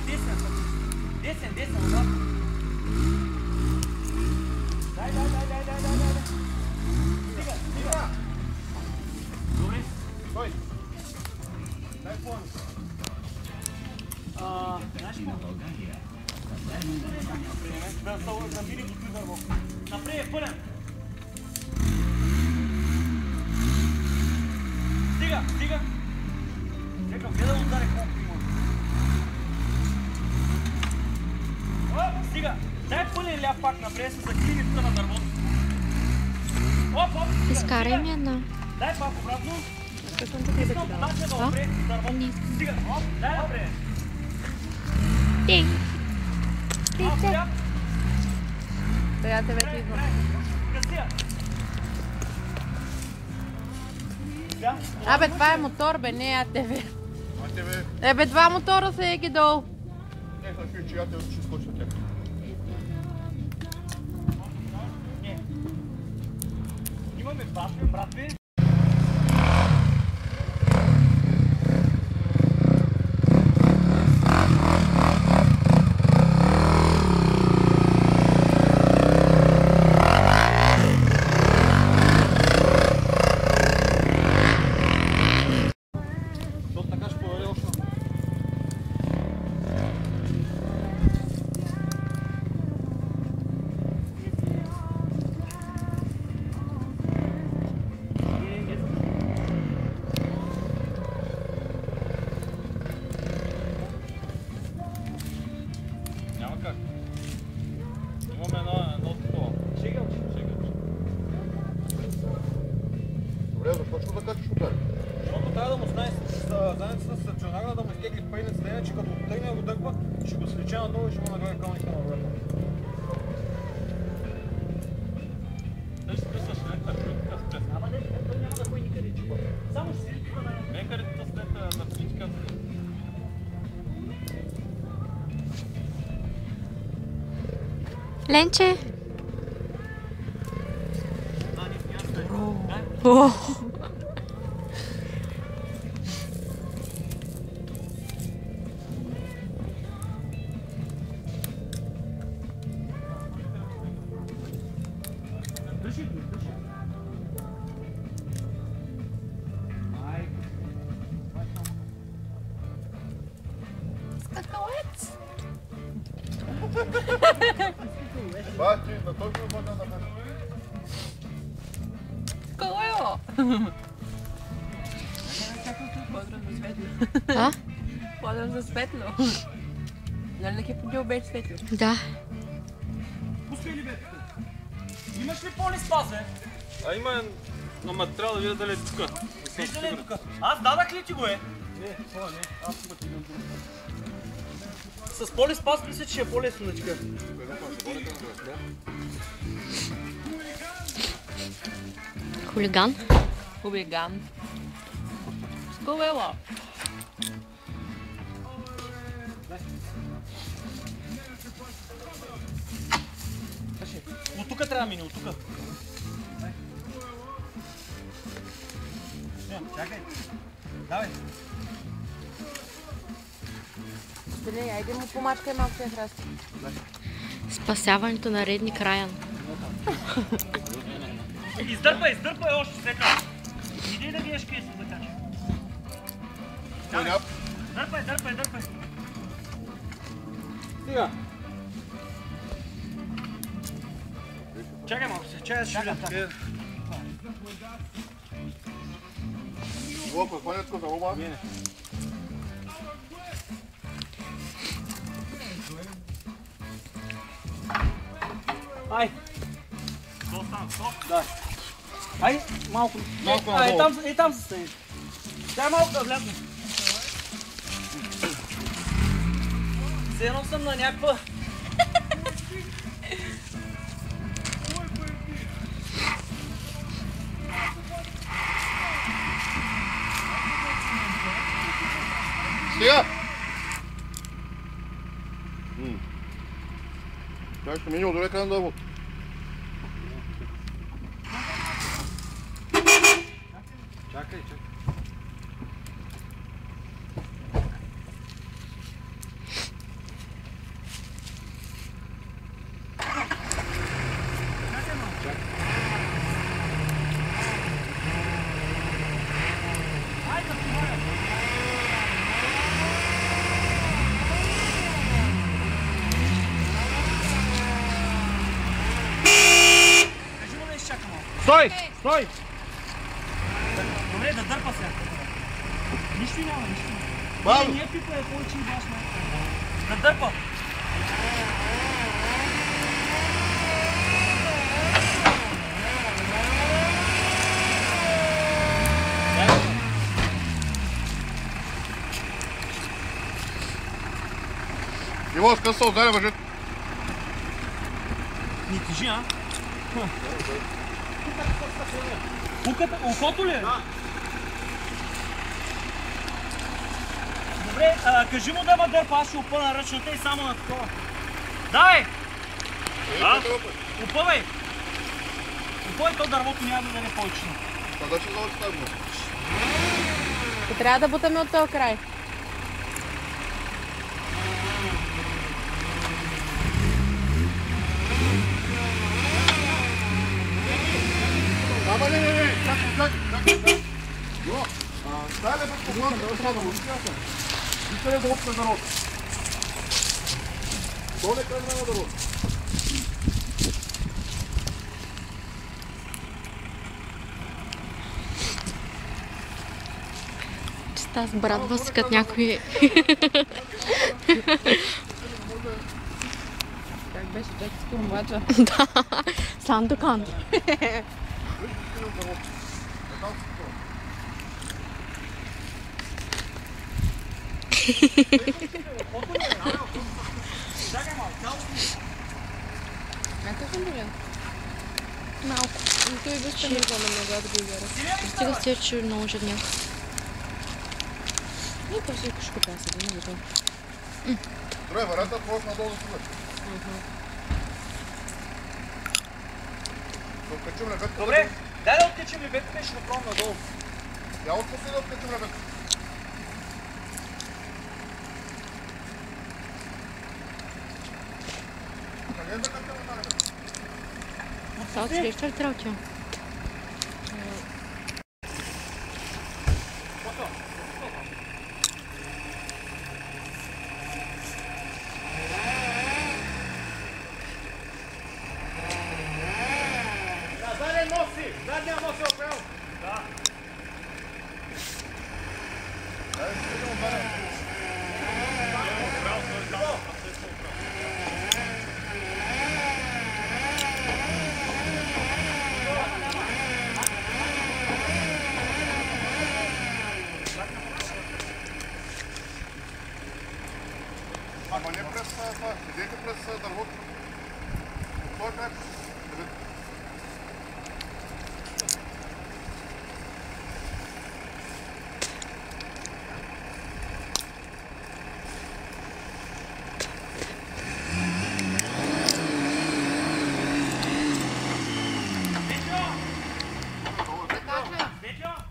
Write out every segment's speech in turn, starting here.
Десен, обратно. Дай. Стига. Добре. Стой. Дай план. Знаеш какво? Да били до той дърво. Напред е пълен. Стига. Чекам, гледа да ударе колко има. Стига. Дай пълен ляв пак напред, се закриви тук на дървото. Изкарай ми една. Дай пак обратно. Искам да Искам подача да опре дървото. Стига. Дай напред. Ти. Сега тебе ти идвам. Абе, това е мотор, бе, не АТВ. Ебе, два мотора се еги долу. Не, значи, че АТВ ще скоча тях. Имаме братве. Добре, защо ще да качиш удари? Защото трябва да му знаеш заедницата с стационарна да му изтегли пейнецата, иначе като тръгне го дърпа, ще го слича надолу и ще му награди кълника на върха. Дали ще пресваш лента, кръвка с преса? Ама не, няма да кой никъде чупа. Само ще си тука на... Мекарите с лента на птичка. Ленче. Държи. Скакалец. Бати, на той го бъде на мен. Колело. А? Подър за светло. Нали не ке подил бе светло? Да. Пускай ли бе? Имаш ли полиспас, бе? Има, но трябва да видя дали е тук. Вижда ли е тук? Аз дадах ли ти го е? Не, това не. Аз тук ти идвам тук. С полиспас мисля, че е по-лесно да чека. Хулиган. Хулиган. С колело. От тук трябва да мине, от тук. Чакай. Давай. Стени, айде му помачкай малко храст. Спасяването на редник Райан. Издърпай още сега. Иди да видиш къде се закача. Дърпай. Стига. Чакай малко се, чакай да ще видя. Лопа, хванятко за лоба. Ай! Стоп! Да. Ай, малко надолу. Там се стои. Дай малко да влязне. Все едно съм на някаква... Стига! Тя ще мине отдолека на дърво. Чакай. Стой! Стой! Добре, да дърпа сега. Нищо няма, нищо няма. Не пипа е повече и башна. Да дърпа! Иво, скъса отзаде, въжет. Не тежи, а? Ухото ли е? Да. Добре, кажи му да ма дърпа, аз ще опъна ръчната и само на такова. Давай! Опъвай! Опъвай, то дървото няма да даде повече. Къде ще заводи с него? Трябва да бутаме от този край. Ама не, чакай. Йо, дай ли път погледам, да трябва да го видя. И къде да опне народ. Доле къде няма да роди. Аз брадва си като някой... Как беше чечески омлача? Да, Сандокан. Малко. Той беше не знам много да го игра. Стига с тя, че много жадняк. Не, то си кушка паса, да не го. Добре, варята просто надолу да суваш. Добре, дай да откачим лебедката и ще направим надолу. Я отпусти да откачим лебедката. Къде е да качим на лебедката? Сега отсреща ли трябва тя? Задния нос е опрел. Да. Дай, стигам отварям. Ама не през това, седете през дървото. Той е край.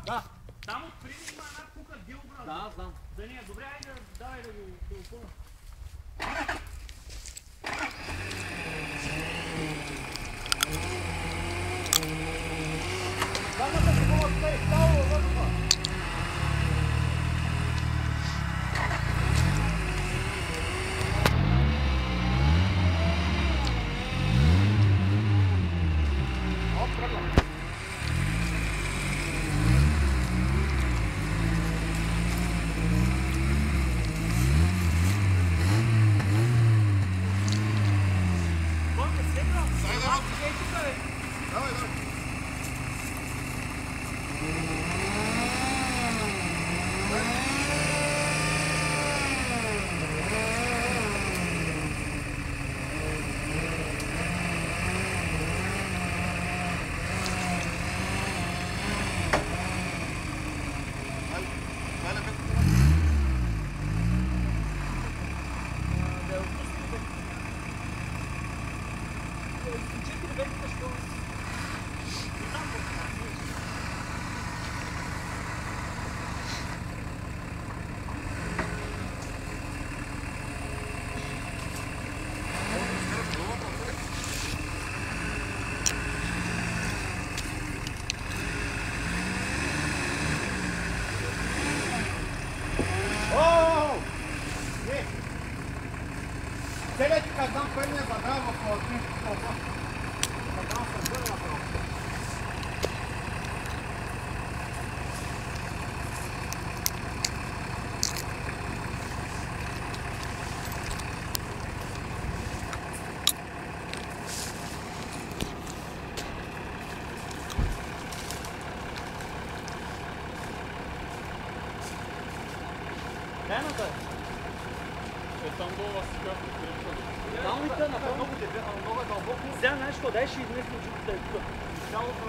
Да. Там отпреди има една кука дилбра. Да, знам. Да не е добре, айде давай да го опълна. Дамата се мога да е стало във въздуха. Целият ти казвам, кой ми е задал в този. Задал съм бъл направо. Дай назад. Там долу аз сега ще Там и тъна, много дебе, много е дълбоко. Сега знаеш какво, дай ще изместим чуката и тук. Цялото...